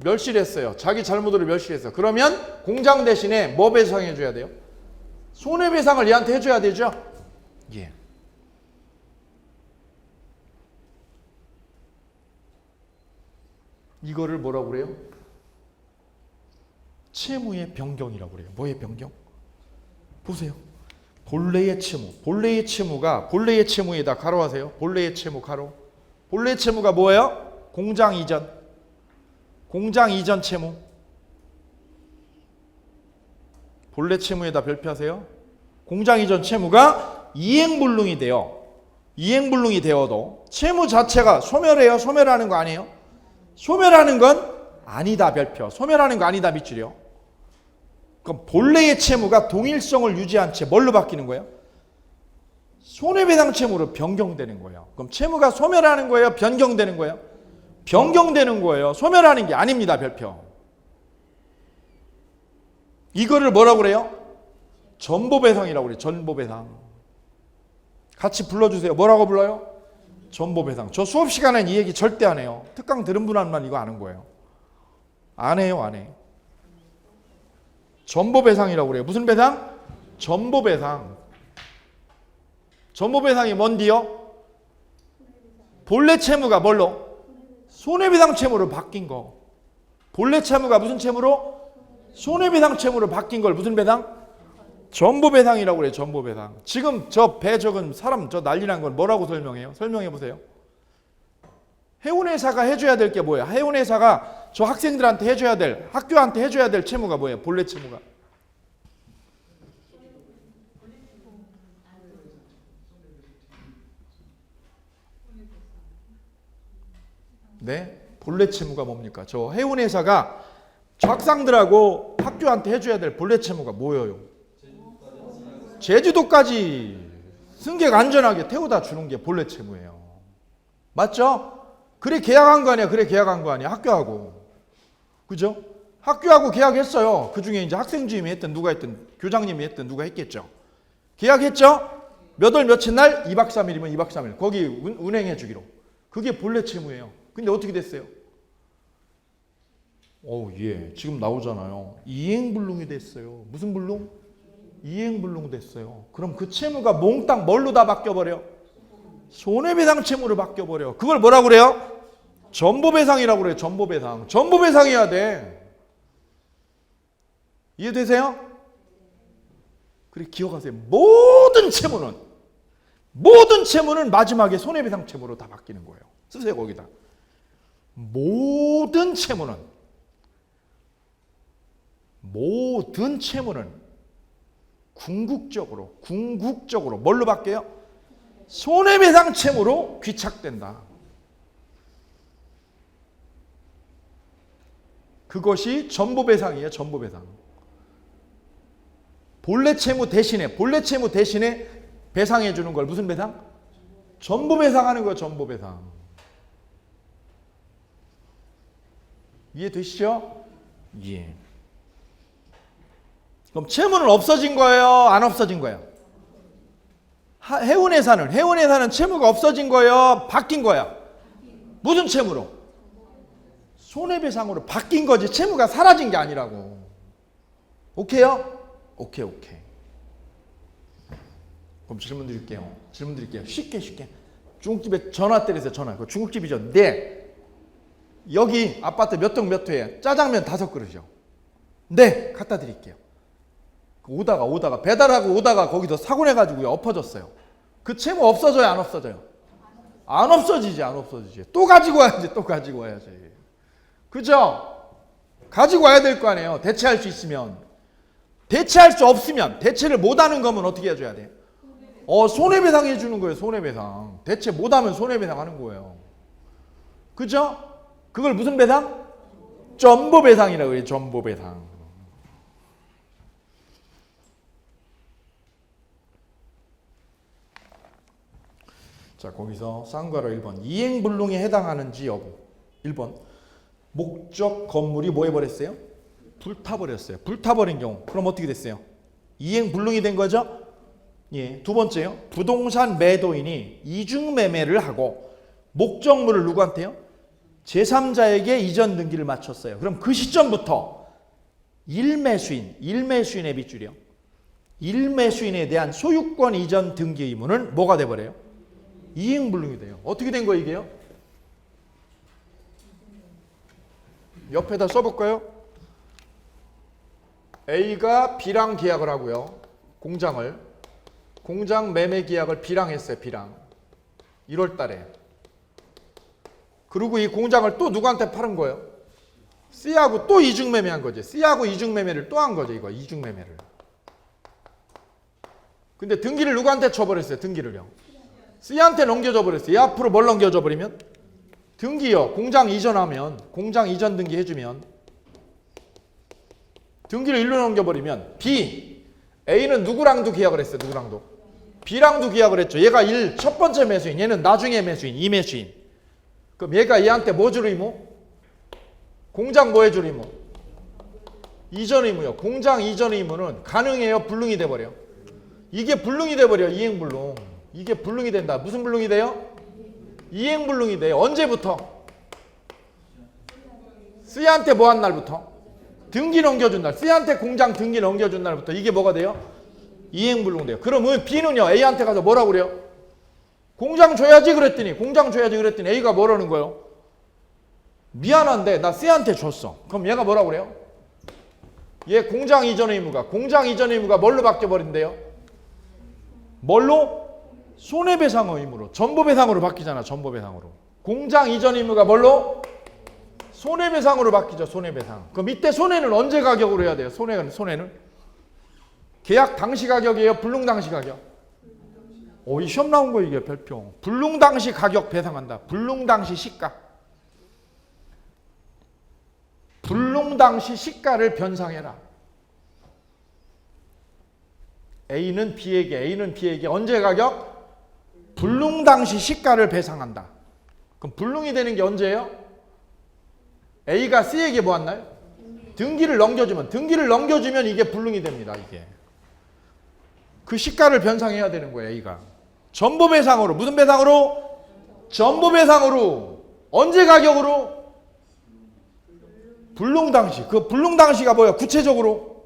멸실했어요. 자기 잘못으로 멸실했어요. 그러면 공장 대신에 뭐 배상해줘야 돼요? 손해배상을 얘한테 해줘야 되죠? 예. 이거를 뭐라고 그래요? 채무의 변경이라고 그래요. 뭐의 변경? 보세요. 본래의 채무. 본래의 채무가 본래의 채무에다 가로하세요. 본래의 채무 가로. 본래의 채무가 뭐예요? 공장 이전. 공장 이전 채무. 본래 채무에다 별표하세요. 공장 이전 채무가 이행불능이 돼요. 이행불능이 되어도 채무 자체가 소멸해요? 소멸하는 거 아니에요? 소멸하는 건 아니다 별표. 소멸하는 거 아니다 밑줄이요. 그럼 본래의 채무가 동일성을 유지한 채 뭘로 바뀌는 거예요? 손해배상 채무로 변경되는 거예요. 그럼 채무가 소멸하는 거예요? 변경되는 거예요? 변경되는 거예요. 소멸하는 게 아닙니다 별표. 이거를 뭐라고 그래요? 전보배상이라고 그래요. 전보배상. 같이 불러주세요. 뭐라고 불러요? 전보배상. 저 수업 시간엔 이 얘기 절대 안 해요. 특강 들은 분만 이거 아는 거예요. 안 해요, 안 해. 전보배상이라고 그래요. 무슨 배상? 전보배상. 전보배상이 뭔디요? 본래 채무가 뭘로? 손해배상 채무로 바뀐 거. 본래 채무가 무슨 채무로? 손해배상 채무로 바뀐 걸 무슨 배상? 전보배상이라고 그래요. 전보배상. 지금 저 배 적은 사람 저 난리 난 건 뭐라고 설명해요? 설명해 보세요. 해운회사가 해줘야 될 게 뭐예요? 해운회사가 저 학생들한테 해줘야 될, 학교한테 해줘야 될 채무가 뭐예요? 본래 채무가. 네? 본래 채무가 뭡니까? 저 해운회사가 저 학생들하고 학교한테 해줘야 될 본래 채무가 뭐예요? 제주도까지 승객 안전하게 태우다 주는 게 본래 채무예요. 맞죠? 그래 계약한 거 아니야? 그래 계약한 거 아니야? 학교하고. 그죠? 학교하고 계약했어요. 그 중에 이제 학생 주임이 했든 누가 했든 교장님이 했든 누가 했겠죠. 계약했죠? 몇 월 며칠 날 2박 3일이면 2박 3일. 거기 운행해 주기로. 그게 본래 채무예요. 근데 어떻게 됐어요? 예. 지금 나오잖아요. 이행불능이 됐어요. 무슨 불능? 이행불능 됐어요. 그럼 그 채무가 몽땅 뭘로 다 바뀌어버려? 손해배상 채무로 바뀌어버려. 그걸 뭐라고 그래요? 전보배상이라고 그래요. 전보배상. 전보배상해야 돼. 이해되세요? 그래 기억하세요. 모든 채무는 마지막에 손해배상 채무로 다 바뀌는 거예요. 쓰세요 거기다. 모든 채무는 궁극적으로 뭘로 바뀌어요? 손해배상 채무로 귀착된다. 그것이 전부배상이에요. 전부배상. 본래 채무 대신에 배상해 주는 걸 무슨 배상? 전부배상하는 거예요. 전부배상. 이해되시죠? 예. 그럼 채무는 없어진 거예요? 안 없어진 거예요? 해운회사는 채무가 없어진 거예요? 바뀐 거야? 무슨 채무로? 손해배상으로 바뀐 거지 채무가 사라진 게 아니라고. 오케이요? 오케이. 그럼 질문 드릴게요. 쉽게. 중국집에 전화 때리세요. 전화. 그 중국집이죠. 네. 여기 아파트 몇 동 몇 회에 짜장면 5그릇이요. 네. 갖다 드릴게요. 오다가 배달하고 오다가 거기서 사고 내가지고 엎어졌어요. 그 채무 없어져요? 안 없어져요? 안 없어지지. 또 가지고 와야지. 그죠? 가지고 와야 될 거 아니에요. 대체할 수 있으면. 대체할 수 없으면, 대체를 못하는 거면 어떻게 해줘야 돼요? 손해배상 해주는 거예요. 손해배상. 대체 못하면 손해배상 하는 거예요. 그죠? 그걸 무슨 배상? 전부배상이라고 해요. 전부배상. 자, 거기서 쌍괄호 1번. 이행불능에 해당하는지 여부. 1번. 목적 건물이 뭐 해버렸어요? 불타버렸어요. 불타버린 경우. 그럼 어떻게 됐어요? 이행불능이 된 거죠? 예. 두 번째요. 부동산 매도인이 이중매매를 하고 목적물을 누구한테요? 제3자에게 이전 등기를 마쳤어요. 그럼 그 시점부터 일매수인의 빗줄이요. 일매수인에 대한 소유권 이전 등기 의무는 뭐가 돼버려요? 이행불능이 돼요. 어떻게 된 거예요 이게요? 옆에다 써볼까요? A가 B랑 계약을 하고요. 공장 매매 계약을 B랑 했어요. B랑 1월 달에. 그리고 이 공장을 또 누구한테 팔은 거예요? C하고 또 이중매매한 거지. C하고 이중매매를 또 한 거죠. 이거 이중매매를. 근데 등기를 누구한테 쳐버렸어요? 등기를요. C한테 넘겨줘 버렸어요. 얘 앞으로 뭘 넘겨줘 버리면? 등기요. 공장 이전 등기 해주면 등기를 일로 넘겨버리면 A는 누구랑도 계약을 했어요. 누구랑도? B랑도 계약을 했죠. 얘가 첫 번째 매수인, 얘는 나중에 매수인, 2매수인. 그럼 얘가 얘한테 뭐 줄 의무? 공장 뭐 해줄 의무? 이전 의무요. 공장 이전 의무는 가능해요? 불능이 돼버려? 이게 불능이 돼버려. 이행불능. 이게 불능이 된다. 무슨 불능이 돼요? 이행불능이 돼요. 언제부터? C한테 뭐 한 날부터? 등기 넘겨준 날. C한테 공장 등기 넘겨준 날부터 이게 뭐가 돼요? 이행불능 돼요. 그러면 B는요. A한테 가서 뭐라고 그래요? 공장 줘야지 그랬더니 A가 뭐라는 거예요? 미안한데 나 C한테 줬어. 그럼 얘가 뭐라고 그래요? 얘 공장 이전 의무가 뭘로 바뀌어버린대요? 뭘로? 손해배상 의무로. 전부배상으로 바뀌잖아. 전부배상으로. 공장 이전 의무가 뭘로? 손해배상으로 바뀌죠. 손해배상. 그럼 이때 손해는 언제 가격으로 해야 돼요? 손해는? 계약 당시 가격이에요? 불능 당시 가격? 이 시험 나온 거 이게 별표. 불능 당시 가격 배상한다. 불능 당시 시가. 불능 당시 시가를 변상해라. A는 B에게 언제 가격? 불능 당시 시가를 배상한다. 그럼 불능이 되는 게 언제예요? A가 C에게 뭐 한나요? 등기를 넘겨주면 이게 불능이 됩니다. 이게. 그 시가를 변상해야 되는 거예요. A가. 전부배상으로. 무슨 배상으로? 전부배상으로. 언제 가격으로? 불능 당시. 그 불능 당시가 뭐예요? 구체적으로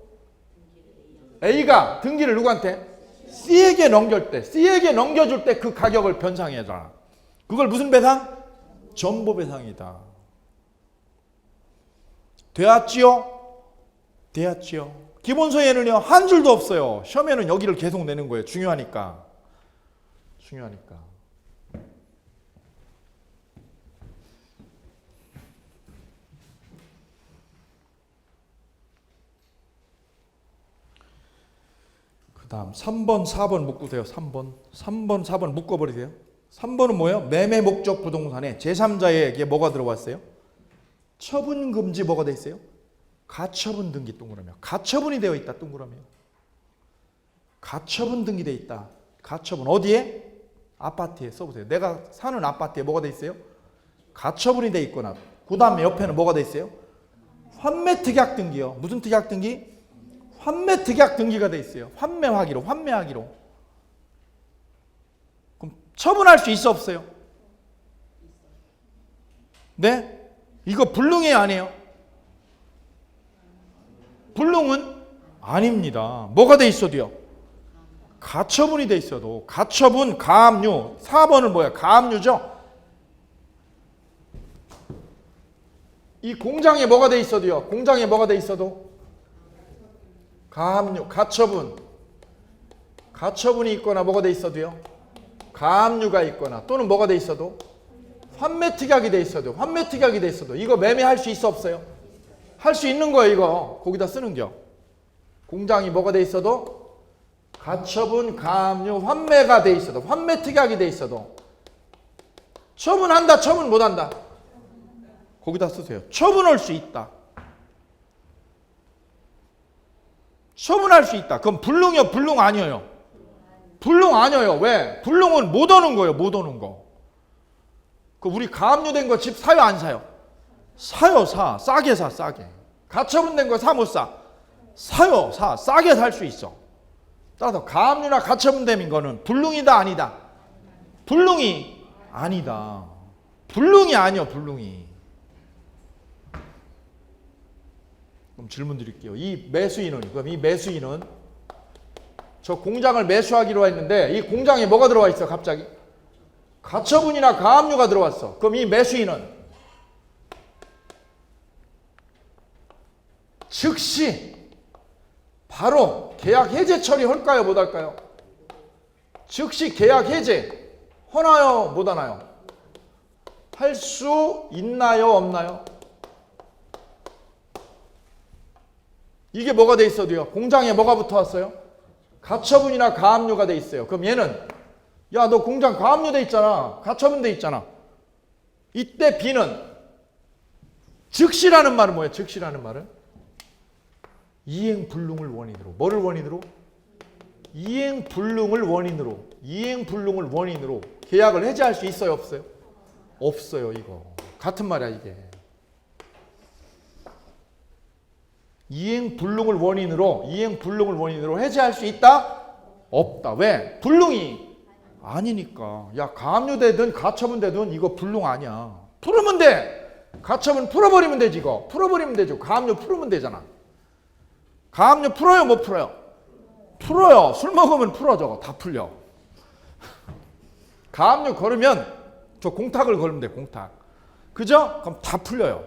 A가 등기를 누구한테? C에게 넘겨줄 때 그 가격을 변상해라. 그걸 무슨 배상? 전부배상이다. 되었지요? 기본서에는요 한 줄도 없어요. 시험에는 여기를 계속 내는 거예요. 중요하니까. 그 다음 3번 4번 묶으세요. 3번 4번 묶어버리세요. 3번은 뭐예요? 매매 목적 부동산에 제3자에게 뭐가 들어왔어요? 처분금지 뭐가 돼 있어요? 가처분 등기 동그라미요. 가처분이 되어 있다 동그라미요. 가처분 등기돼 있다. 가처분 어디에? 아파트에 써보세요. 내가 사는 아파트에 뭐가 돼 있어요? 가처분이 돼 있거나 그 다음에 옆에는 뭐가 돼 있어요? 환매특약 등기요. 무슨 특약 등기? 환매특약 등기가 돼 있어요. 환매하기로. 그럼 처분할 수 있어 없어요? 네? 이거 불능이에요 아니에요? 불능은 아닙니다. 뭐가 돼 있어도요? 가처분이 돼 있어도. 가처분, 가압류. 4번은 뭐야? 가압류죠? 이 공장에 뭐가 돼 있어도요? 공장에 뭐가 돼 있어도? 가압류, 가처분. 가처분이 있거나 뭐가 돼 있어도요? 가압류가 있거나 또는 뭐가 돼 있어도? 환매특약이 돼 있어도. 환매특약이 돼 있어도. 이거 매매할 수 있어 없어요? 할 수 있는 거예요 이거. 거기다 쓰는 겨. 공장이 뭐가 돼 있어도? 가처분, 가압류, 환매가 돼 있어도. 환매특약이 돼 있어도. 처분한다, 처분 못한다. 거기다 쓰세요. 처분할 수 있다. 처분할 수 있다. 그럼 불능이요, 불능 아니에요? 불능 아니에요. 왜? 불능은 못 오는 거예요. 못 오는 거. 그 우리 가압류된 거 집 사요 안 사요? 사요. 사. 싸게 사. 싸게. 가처분된 거 사 못 사? 사요. 사. 싸게 살 수 있어. 따라서 가압류나 가처분된 거는 불능이다 아니다? 불능이 아니다. 불능이 아니요. 불능이. 그럼 질문 드릴게요. 이 매수인은 저 공장을 매수하기로 했는데 이 공장에 뭐가 들어와 있어 갑자기? 가처분이나 가압류가 들어왔어. 그럼 이 매수인은 즉시 바로 계약 해제 처리할까요? 못할까요? 즉시 계약 해제 하나요? 못하나요? 할 수 있나요? 없나요? 이게 뭐가 돼 있어도요? 공장에 뭐가 붙어왔어요? 가처분이나 가압류가 돼 있어요. 그럼 얘는 야 너 공장 가압류 돼 있잖아. 가처분 돼 있잖아. 이때 B는 즉시라는 말은 뭐예요? 즉시라는 말은 이행불능을 원인으로. 뭐를 원인으로? 이행불능을 원인으로 계약을 해제할 수 있어요? 없어요? 없어요. 이거 같은 말이야 이게. 이행불능을 원인으로 해제할 수 있다? 없다. 왜? 불능이 아니니까. 야 가압류되든 가처분되든 이거 불능 아니야. 풀으면 돼. 가처분 풀어버리면 되지. 이거 풀어버리면 되죠. 가압류 풀으면 되잖아. 가압류 풀어요? 못 풀어요? 풀어요. 술 먹으면 풀어. 저거 다 풀려. 가압류 걸으면 저 공탁을 걸으면 돼. 공탁. 그죠? 그럼 다 풀려요.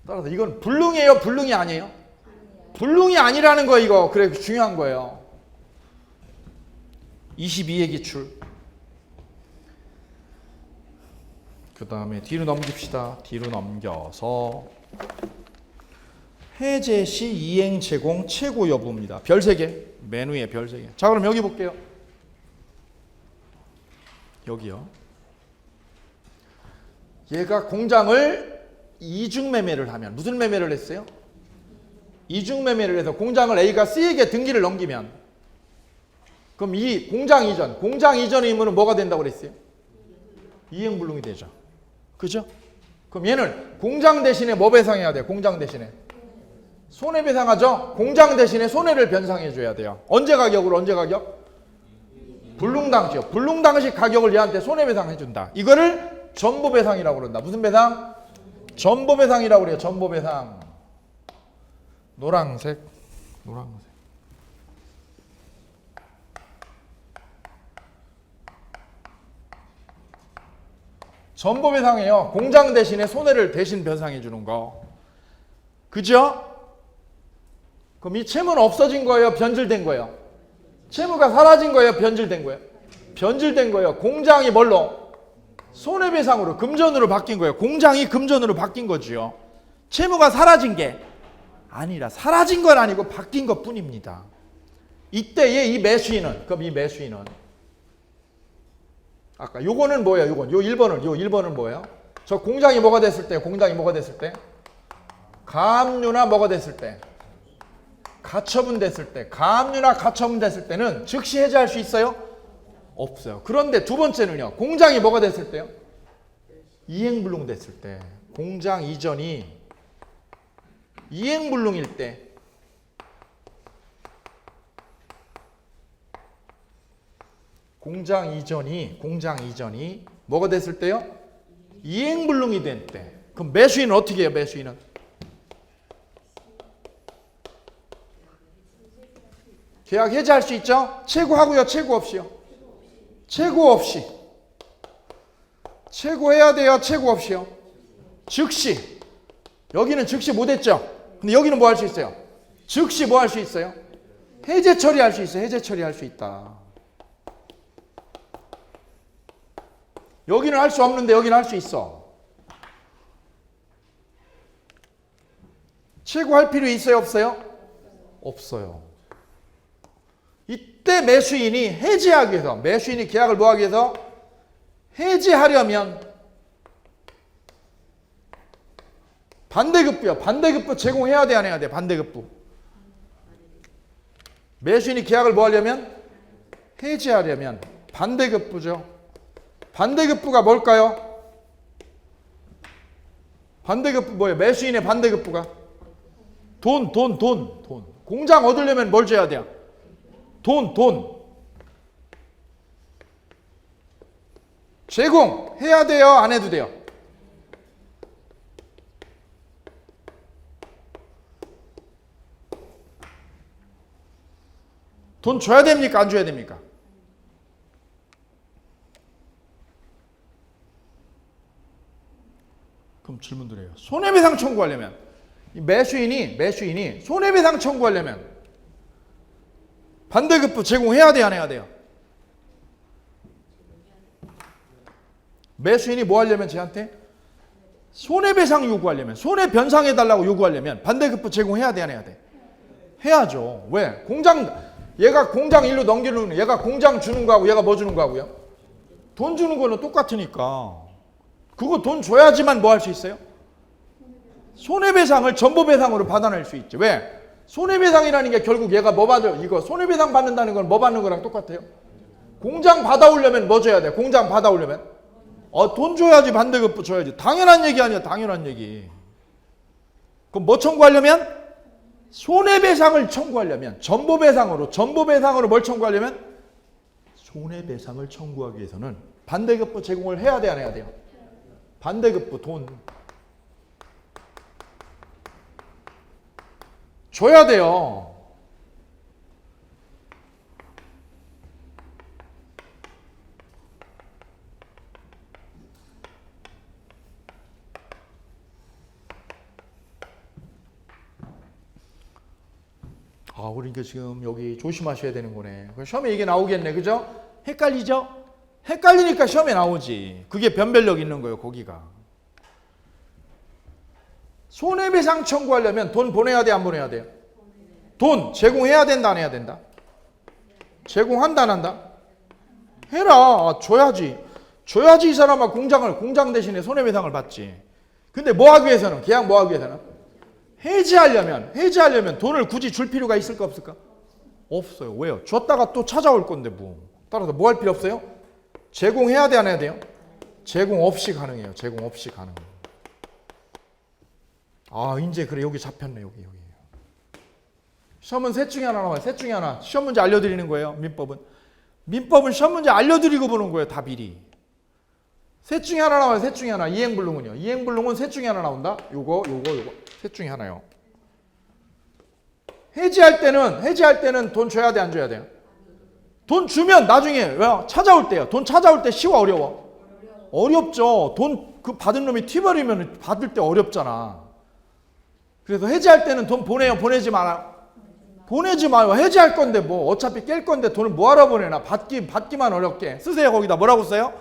따라서 이건 불능이에요? 불능이 아니에요? 불능이 아니라는 거 이거. 그래 중요한 거예요. 22의 기출. 그 다음에 뒤로 넘깁시다. 뒤로 넘겨서 해제 시 이행 제공 최고 여부입니다. 별 3개. 메뉴에 별 3개. 자 그럼 여기 볼게요. 여기요. 얘가 공장을 이중 매매를 하면 무슨 매매를 했어요? 이중 매매를 해서 공장을 A가 C에게 등기를 넘기면 그럼 이 공장 이전이면 뭐가 된다고 그랬어요? 이행불능이 되죠. 그죠? 그럼 얘는 공장 대신에 뭐 배상해야 돼요? 공장 대신에 손해배상하죠? 공장 대신에 손해를 변상해 줘야 돼요. 언제 가격으로? 언제 가격? 불능 당시요. 불능 당시 가격을 얘한테 손해배상해 준다. 이거를 전보배상이라고 그런다. 무슨 배상? 전보배상이라고 그래요. 전보배상. 노란색. 전보배상이에요. 공장 대신에 손해를 대신 변상해 주는 거. 그죠? 그럼 이 채무는 없어진 거예요? 변질된 거예요? 채무가 사라진 거예요? 변질된 거예요? 변질된 거예요. 공장이 뭘로? 손해배상으로, 금전으로 바뀐 거예요. 공장이 금전으로 바뀐 거지요. 채무가 사라진 게 아니라, 사라진 건 아니고 바뀐 것 뿐입니다. 이때에 이 매수인은, 그럼 이 매수인은 아까 요거는 뭐예요? 요 1번은 뭐예요? 저 공장이 뭐가 됐을 때, 공장이 뭐가 됐을 때? 가압류나 뭐가 됐을 때? 가처분 됐을 때, 가압류나 가처분 됐을 때는 즉시 해제할 수 있어요? 없어요. 그런데 두 번째는요, 공장이 뭐가 됐을 때요? 이행불능 됐을 때, 공장 이전이 이행불능일 때, 공장 이전이 뭐가 됐을 때요? 이행불능이 된 때. 그럼 매수인은 어떻게 해요? 매수인은 계약 해지할 수 있죠? 최고하고요, 최고 없이요? 최고 없이. 최고해야 돼요, 최고 없이요? 즉시. 여기는 즉시 못했죠? 근데 여기는 뭐 할 수 있어요? 즉시 뭐 할 수 있어요? 해제 처리할 수 있어요. 해제 처리할 수 있다. 여기는 할 수 없는데 여기는 할 수 있어. 최고할 필요 있어요, 없어요? 없어요. 이때 매수인이 해지하기 위해서, 매수인이 계약을 뭐 하기 위해서? 해지하려면 반대급부요. 반대급부 제공해야 돼, 안 해야 돼? 반대급부. 매수인이 계약을 뭐 하려면? 해지하려면 반대급부죠. 반대급부가 뭘까요? 반대급부 뭐예요? 매수인의 반대급부가 돈. 공장 얻으려면 뭘 줘야 돼요? 돈. 제공해야 돼요? 안 해도 돼요? 돈 줘야 됩니까? 안 줘야 됩니까? 그럼 질문 드려요. 손해배상 청구하려면, 매수인이 손해배상 청구하려면 반대급부 제공해야 돼요, 안 해야 돼요? 매수인이 뭐 하려면 쟤한테? 손해배상 요구하려면, 손해변상해달라고 요구하려면 반대급부 제공해야 돼, 안 해야 돼? 해야죠. 왜? 얘가 공장 일로 넘기는, 얘가 공장 주는 거하고 얘가 뭐 주는 거하고요? 돈 주는 거는 똑같으니까. 그거 돈 줘야지만 뭐 할 수 있어요? 손해배상을 전보배상으로 받아낼 수 있죠. 왜? 손해배상이라는 게 결국 얘가 뭐 받을, 이거 손해배상 받는다는 건 뭐 받는 거랑 똑같아요? 공장 받아오려면 뭐 줘야 돼? 공장 받아오려면? 돈 줘야지, 반대급부 줘야지. 당연한 얘기 아니야, 당연한 얘기. 그럼 뭐 청구하려면? 손해배상을 청구하려면, 전보배상으로 뭘 청구하려면? 손해배상을 청구하기 위해서는 반대급부 제공을 해야 돼, 안 해야 돼요? 반대급부 돈 줘야 돼요. 그러니까 지금 여기 조심하셔야 되는 거네. 시험에 이게 나오겠네, 그죠? 헷갈리죠? 헷갈리니까 시험에 나오지. 그게 변별력 있는 거예요, 거기가. 손해배상 청구하려면 돈 보내야 돼, 안 보내야 돼요? 돈 제공해야 된다, 안 해야 된다? 제공한다, 안 한다? 해라. 줘야지 이 사람아. 공장 대신에 손해배상을 받지. 근데 뭐 하기 위해서는, 계약 뭐 하기 위해서는? 해지하려면 돈을 굳이 줄 필요가 있을까, 없을까? 없어요. 왜요? 줬다가 또 찾아올 건데 뭐. 따라서 뭐 할 필요 없어요? 제공해야 돼, 안 해야 돼요? 제공 없이 가능해요. 제공 없이 가능해요. 이제 그래, 여기 잡혔네, 여기. 시험은 셋 중에 하나 나와요. 셋 중에 하나. 시험 문제 알려드리는 거예요. 민법은 시험 문제 알려드리고 보는 거예요, 다 미리. 셋 중에 하나 나와요. 셋 중에 하나. 이행불능은요. 이행불능은 셋 중에 하나 나온다. 요거. 셋 중에 하나요. 해지할 때는 돈 줘야 돼, 안 줘야 돼요? 돈 주면 나중에 찾아올 때요. 돈 찾아올 때 쉬워, 어려워? 어렵죠. 돈 그 받은 놈이 튀버리면 받을 때 어렵잖아. 그래서 해지할 때는 돈 보내요, 보내지 마라. 보내지 마요. 해지할 건데 뭐 어차피 깰 건데 돈을 뭐하러 보내나. 받기만 어렵게. 쓰세요. 거기다 뭐라고 써요?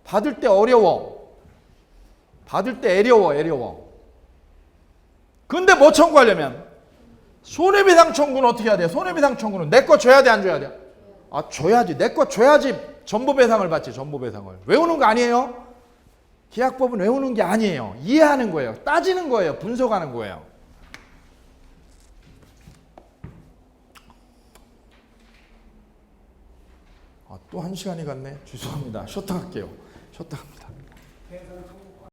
받을 때 어려워. 받을 때 애려워. 근데 뭐 청구하려면 손해배상 청구는 어떻게 해야 돼요? 손해배상 청구는 내 거 줘야 돼, 안 줘야 돼? 아, 줘야지. 내 거 줘야지 전보배상을 받지. 전보배상을. 외우는 거 아니에요? 계약법은 외우는 게 아니에요. 이해하는 거예요. 따지는 거예요. 분석하는 거예요. 또 1시간이 갔네. 죄송합니다. 쉬었다 갈게요. 쉬었다 갑니다.